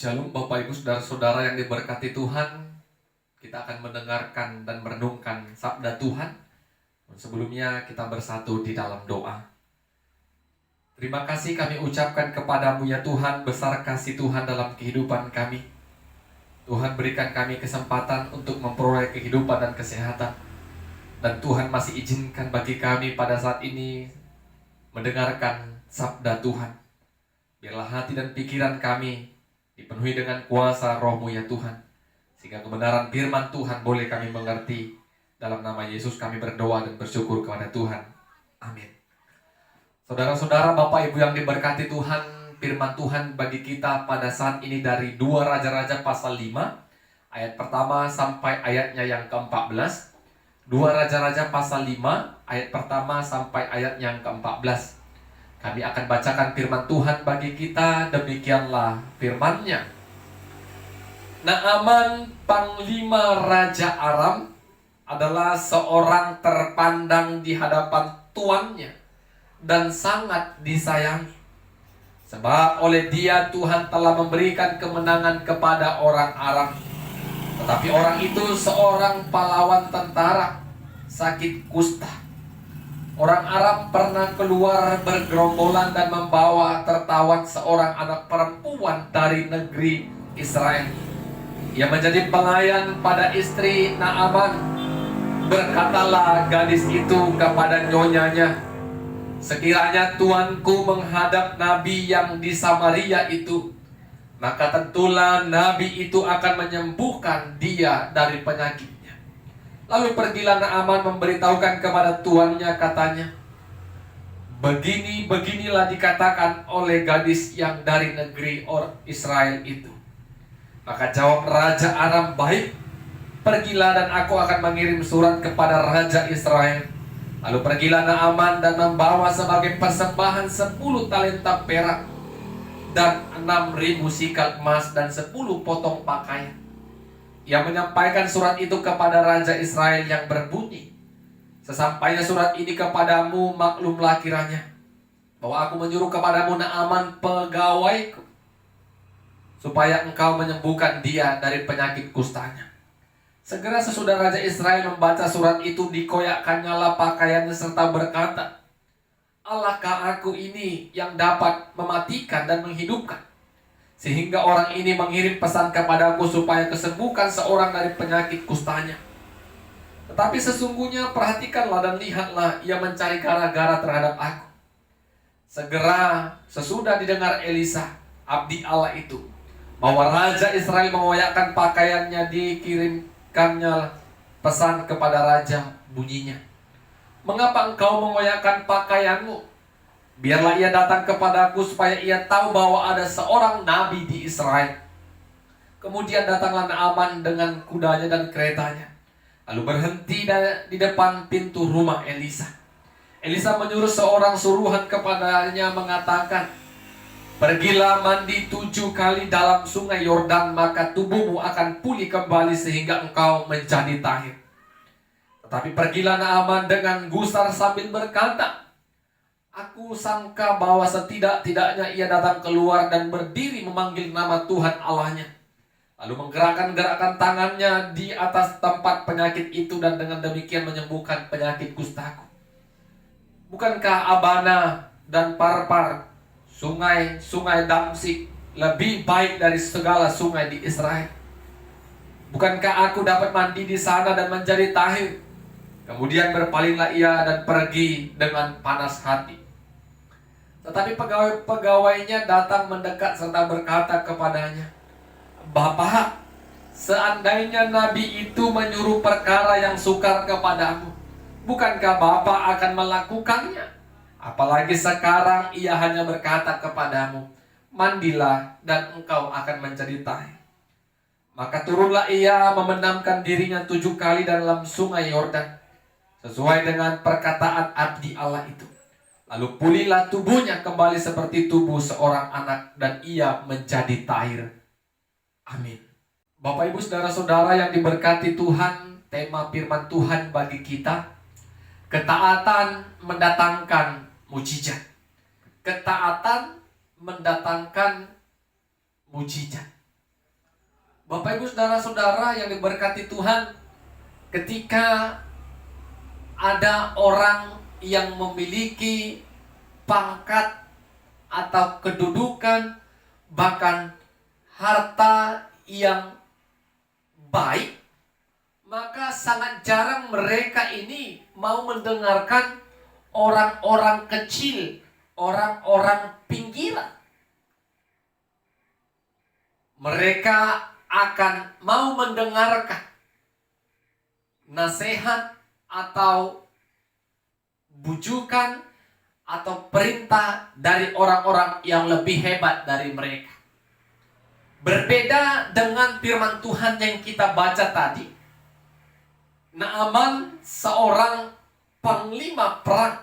Shalom Bapak Ibu Saudara-saudara yang diberkati Tuhan. Kita akan mendengarkan dan merenungkan sabda Tuhan. Sebelumnya kita bersatu di dalam doa. Terima kasih kami ucapkan kepadamu ya Tuhan, besar kasih Tuhan dalam kehidupan kami. Tuhan berikan kami kesempatan untuk memperoleh kehidupan dan kesehatan. Dan Tuhan masih izinkan bagi kami pada saat ini mendengarkan sabda Tuhan. Biarlah hati dan pikiran kami dipenuhi dengan kuasa Roh-Mu ya Tuhan, sehingga kebenaran firman Tuhan boleh kami mengerti. Dalam nama Yesus kami berdoa dan bersyukur kepada Tuhan. Amin. Saudara-saudara, Bapak Ibu yang diberkati Tuhan, firman Tuhan bagi kita pada saat ini dari 2 Raja-Raja pasal 5 ayat pertama sampai ayatnya yang ke-14. 2 Raja-Raja pasal 5 ayat pertama sampai ayat yang ke-14. Kami akan bacakan firman Tuhan bagi kita. Demikianlah firman-Nya. Naaman, panglima Raja Aram, adalah seorang terpandang di hadapan tuannya dan sangat disayangi. Sebab oleh dia Tuhan telah memberikan kemenangan kepada orang Aram. Tetapi orang itu seorang pahlawan tentara, sakit kusta. Orang Aram pernah keluar bergerombolan dan membawa tertawan seorang anak perempuan dari negeri Israel. Ia menjadi pelayan pada istri Naaman. Berkatalah gadis itu kepada nyonyanya, "Sekiranya tuanku menghadap nabi yang di Samaria itu, maka tentulah nabi itu akan menyembuhkan dia dari penyakit." Lalu pergilah Naaman memberitahukan kepada tuannya, katanya, "Beginilah dikatakan oleh gadis yang dari negeri Israel itu." Maka jawab Raja Aram, "Baik, pergilah dan aku akan mengirim surat kepada Raja Israel." Lalu pergilah Naaman dan membawa sebagai persembahan 10 talenta perak dan 6.000 sikal emas dan 10 potong pakaian. Ia menyampaikan surat itu kepada Raja Israel yang berbunyi, "Sesampainya surat ini kepadamu, maklumlah kiranya bahwa aku menyuruh kepadamu Naaman pegawaiku, supaya engkau menyembuhkan dia dari penyakit kustanya." Segera sesudah Raja Israel membaca surat itu, dikoyakkannya lah pakaiannya serta berkata, "Allahkah aku ini yang dapat mematikan dan menghidupkan, sehingga orang ini mengirim pesan kepadaku supaya kesembuhkan seorang dari penyakit kustanya? Tetapi sesungguhnya perhatikanlah dan lihatlah, ia mencari gara-gara terhadap aku." Segera sesudah didengar Elisa, abdi Allah itu, bahwa Raja Israel mengoyakkan pakaiannya, dikirimkannya pesan kepada Raja, bunyinya, "Mengapa engkau mengoyakkan pakaianmu? Biarlah ia datang kepadaku supaya ia tahu bahwa ada seorang nabi di Israel." Kemudian datanglah Naaman dengan kudanya dan keretanya, lalu berhenti di depan pintu rumah Elisa. Elisa menyuruh seorang suruhan kepadanya mengatakan, "Pergilah mandi 7 kali dalam sungai Yordan, maka tubuhmu akan pulih kembali sehingga engkau menjadi tahir." Tetapi pergilah Naaman dengan gusar sambil berkata, "Aku sangka bahwa setidak-tidaknya ia datang keluar dan berdiri memanggil nama Tuhan Allahnya, lalu menggerakkan tangannya di atas tempat penyakit itu dan dengan demikian menyembuhkan penyakit kustaku. Bukankah Abana dan Parpar, sungai-sungai Damsik, lebih baik dari segala sungai di Israel? Bukankah aku dapat mandi di sana dan menjadi tahir?" Kemudian berpalinglah ia dan pergi dengan panas hati. Tetapi pegawai-pegawainya datang mendekat serta berkata kepadanya, "Bapak, seandainya nabi itu menyuruh perkara yang sukar kepadamu, bukankah Bapak akan melakukannya? Apalagi sekarang ia hanya berkata kepadamu, 'Mandilah dan engkau akan menjadi tahir.'" Maka turunlah ia memendamkan dirinya 7 kali dalam sungai Yordan, sesuai dengan perkataan abdi Allah itu. Lalu pulihlah tubuhnya kembali seperti tubuh seorang anak, dan ia menjadi tahir. Amin. Bapak Ibu Saudara-saudara yang diberkati Tuhan, tema firman Tuhan bagi kita, ketaatan mendatangkan mujizat. Ketaatan mendatangkan mujizat. Bapak Ibu saudara-saudara yang diberkati Tuhan, ketika ada orang yang memiliki pangkat atau kedudukan, bahkan harta yang baik, maka sangat jarang mereka ini mau mendengarkan orang-orang kecil, orang-orang pinggiran. Mereka akan mau mendengarkan nasihat atau bujukan atau perintah dari orang-orang yang lebih hebat dari mereka. Berbeda dengan firman Tuhan yang kita baca tadi, Naaman seorang panglima perang.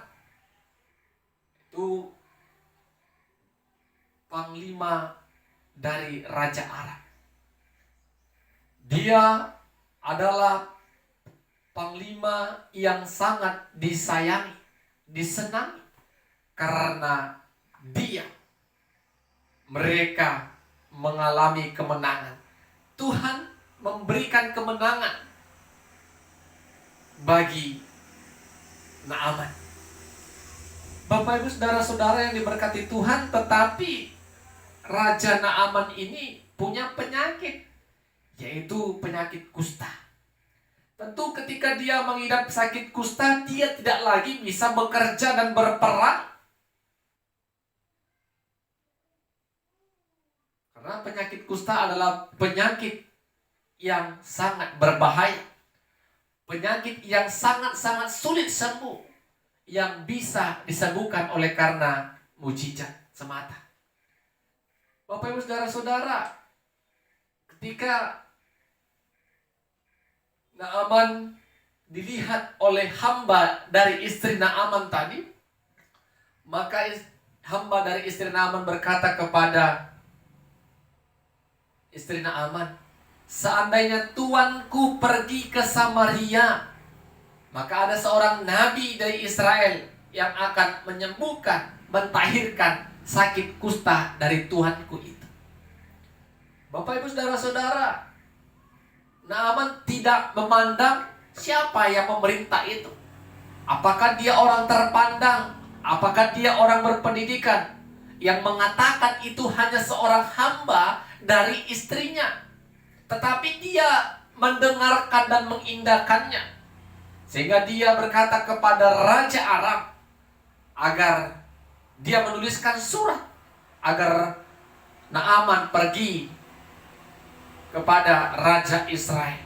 Itu panglima dari Raja Aram. Dia adalah panglima yang sangat disayangi, disenangi, karena mereka mengalami kemenangan. Tuhan memberikan kemenangan bagi Naaman. Bapak Ibu saudara-saudara yang diberkati Tuhan, tetapi Raja Naaman ini punya penyakit, yaitu penyakit kusta. Tentu ketika dia mengidap sakit kusta, dia tidak lagi bisa bekerja dan berperang. Karena penyakit kusta adalah penyakit yang sangat berbahaya. Penyakit yang sangat-sangat sulit sembuh, yang bisa disembuhkan oleh karena mujizat semata. Bapak Ibu saudara-saudara, ketika Naaman dilihat oleh hamba dari istri Naaman tadi, maka hamba dari istri Naaman berkata kepada istri Naaman, seandainya tuanku pergi ke Samaria, maka ada seorang nabi dari Israel yang akan menyembuhkan, mentahirkan sakit kusta dari tuanku itu. Bapak Ibu saudara-saudara, Naaman tidak memandang siapa yang memerintah itu. Apakah dia orang terpandang? Apakah dia orang berpendidikan? Yang mengatakan itu hanya seorang hamba dari istrinya. Tetapi dia mendengarkan dan mengindahkannya. Sehingga dia berkata kepada Raja Aram agar dia menuliskan surat agar Naaman pergi kepada Raja Israel.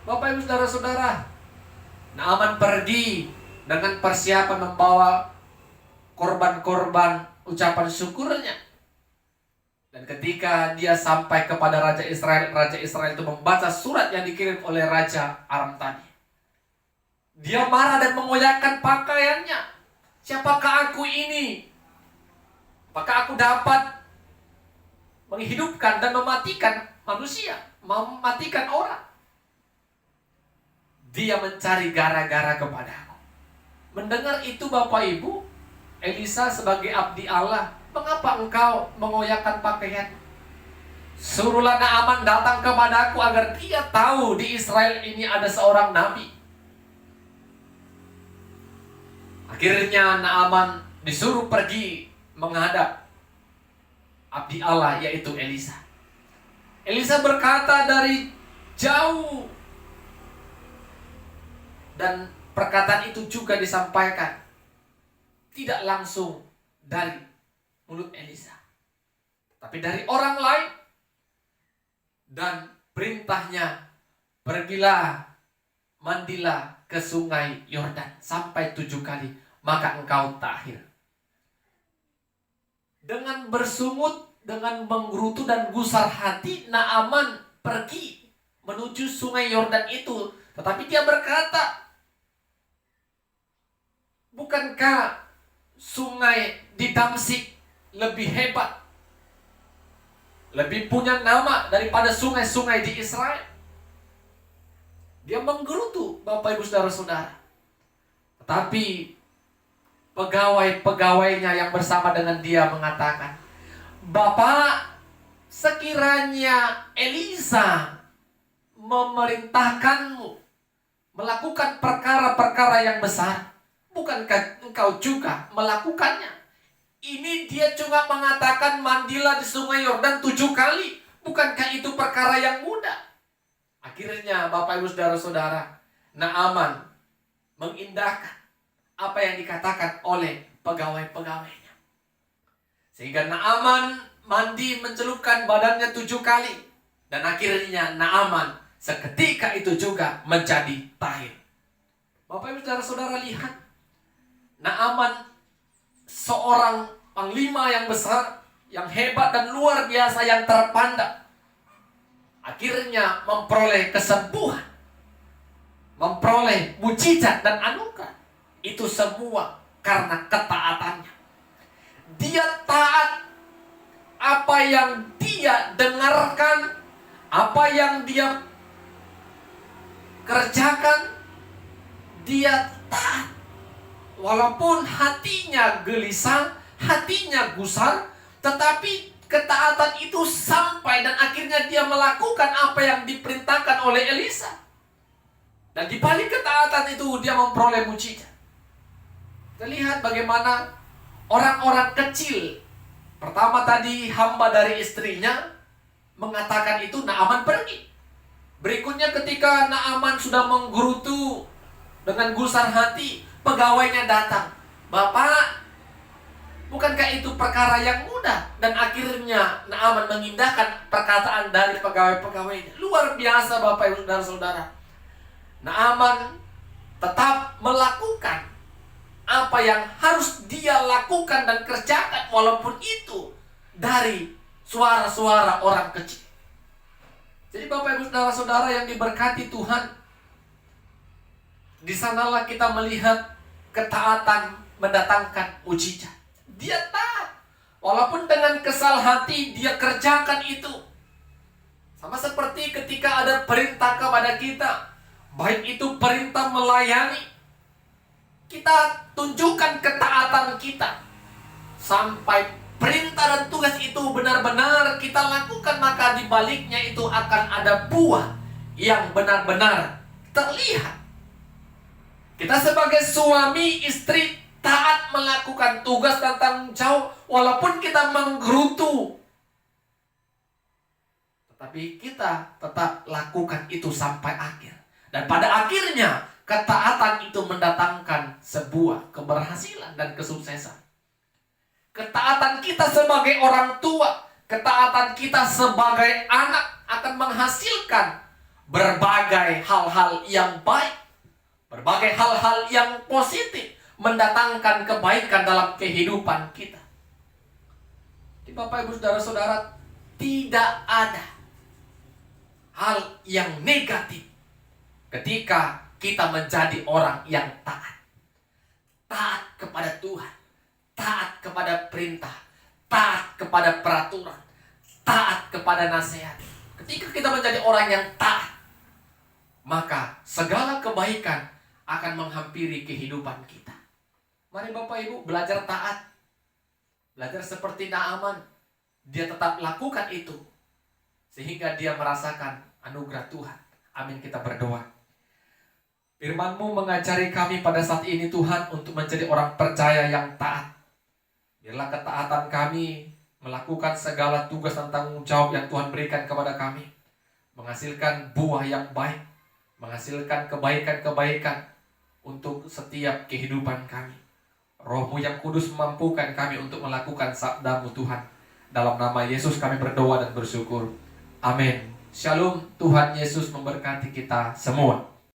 Bapak Ibu saudara-saudara, Naaman pergi dengan persiapan membawa korban-korban ucapan syukurnya. Dan ketika dia sampai kepada Raja Israel itu membaca surat yang dikirim oleh Raja Aram tadi. Dia marah dan mengoyakkan pakaiannya. Siapakah aku ini? Apakah aku dapat menghidupkan dan mematikan manusia, mematikan orang? Dia mencari gara-gara kepadaku. Mendengar itu Bapak Ibu, Elisa sebagai abdi Allah, mengapa engkau mengoyakkan pakaian? Suruhlah Naaman datang kepadaku agar dia tahu di Israel ini ada seorang nabi. Akhirnya Naaman disuruh pergi menghadap abdi Allah, yaitu Elisa. Elisa berkata dari jauh, dan perkataan itu juga disampaikan tidak langsung dari mulut Elisa, tapi dari orang lain. Dan perintahnya, pergilah, mandilah ke sungai Yordan sampai 7 kali, maka engkau tahir. Dengan bersungut, dengan menggerutu dan gusar hati, Naaman pergi menuju sungai Yordan itu. Tetapi dia berkata, bukankah sungai di Damsyik lebih hebat, lebih punya nama daripada sungai-sungai di Israel? Dia menggerutu, Bapak Ibu saudara-saudara. Tetapi pegawai-pegawainya yang bersama dengan dia mengatakan, Bapak, sekiranya Elisa memerintahkanmu melakukan perkara-perkara yang besar, bukankah engkau juga melakukannya? Ini dia cuma mengatakan mandilah di sungai Yordan 7 kali. Bukankah itu perkara yang mudah? Akhirnya Bapak Ibu Saudara-saudara, Naaman mengindahkan apa yang dikatakan oleh pegawai-pegawainya. Sehingga Naaman mandi mencelupkan badannya 7 kali. Dan akhirnya Naaman seketika itu juga menjadi tahir. Bapak Ibu Saudara-saudara lihat, Naaman seorang panglima yang besar, yang hebat dan luar biasa, yang terpandang. Akhirnya memperoleh kesembuhan, memperoleh mujizat dan anugerah. Itu semua karena ketaatannya. Dia taat. Apa yang dia dengarkan, apa yang dia kerjakan, dia taat. Walaupun hatinya gelisah, hatinya gusar, tetapi ketaatan itu sampai dan akhirnya dia melakukan apa yang diperintahkan oleh Elisa. Dan di balik ketaatan itu dia memperoleh mujizat. Kita lihat bagaimana orang-orang kecil. Pertama tadi hamba dari istrinya mengatakan itu, Naaman pergi. Berikutnya ketika Naaman sudah menggerutu dengan gusar hati, pegawainya datang. Bapak, bukankah itu perkara yang mudah? Dan akhirnya Naaman mengindahkan perkataan dari pegawai-pegawainya. Luar biasa Bapak Ibu Saudara-saudara. Naaman tetap melakukan apa yang harus dia lakukan dan kerjakan, walaupun itu dari suara-suara orang kecil. Jadi Bapak Ibu Saudara-saudara yang diberkati Tuhan, di sanalah kita melihat ketaatan mendatangkan mujizat. Dia taat, walaupun dengan kesal hati dia kerjakan itu. Sama seperti ketika ada perintah kepada kita, baik itu perintah melayani, kita tunjukkan ketaatan kita sampai perintah dan tugas itu benar-benar kita lakukan, maka di baliknya itu akan ada buah yang benar-benar terlihat. Kita sebagai suami istri taat melakukan tugas dan tanggung jawab, walaupun kita menggerutu, tetapi kita tetap lakukan itu sampai akhir. Dan pada akhirnya ketaatan itu mendatangkan sebuah keberhasilan dan kesuksesan. Ketaatan kita sebagai orang tua, ketaatan kita sebagai anak akan menghasilkan berbagai hal-hal yang baik, berbagai hal-hal yang positif, mendatangkan kebaikan dalam kehidupan kita. Di Bapak Ibu Saudara-saudara, tidak ada hal yang negatif ketika kita menjadi orang yang taat. Taat kepada Tuhan, taat kepada perintah, taat kepada peraturan, taat kepada nasihat. Ketika kita menjadi orang yang taat, maka segala kebaikan akan menghampiri kehidupan kita. Mari Bapak Ibu belajar taat. Belajar seperti Naaman. Dia tetap lakukan itu, sehingga dia merasakan anugerah Tuhan. Amin, kita berdoa. Firman-Mu mengajari kami pada saat ini Tuhan untuk menjadi orang percaya yang taat. Biarlah ketaatan kami melakukan segala tugas dan tanggung jawab yang Tuhan berikan kepada kami, menghasilkan buah yang baik, menghasilkan kebaikan-kebaikan untuk setiap kehidupan kami. Roh-Mu yang kudus memampukan kami untuk melakukan sabda-Mu Tuhan. Dalam nama Yesus kami berdoa dan bersyukur. Amin. Shalom. Tuhan Yesus memberkati kita semua.